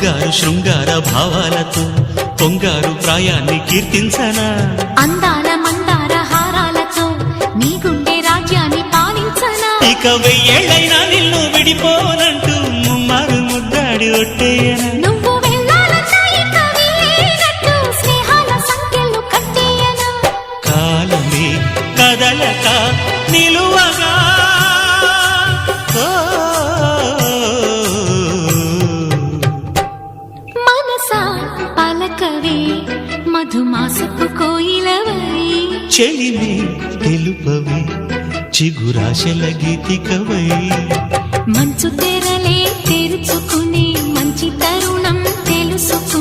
బంగారు శృంగార భావాలతో పొంగారు ప్రాయాన్ని కీర్తించనా అందాల మందార హారాలతో నీ గుండె రాజ్యాన్ని పాలించనా ఇక వెయ్యేళ్ళైనా నిన్ను విడిపోనంటూ ముమ్మారు ముద్దాడి ఒట్టేయనా నువ్వు వెళ్ళాలన్నా ఇక వీలేనట్టు స్నేహాల సంఖ్యలు కట్టేయనా కాలమే కదలక నిలువగా మనసా పలకవే మధుమాసపు కోయిలవై చెలిమి తెలుపవే చిగురాశల గీతికవై మంచు తెరలే తెరుచుకునే మంచి తరుణం తెలుసుకో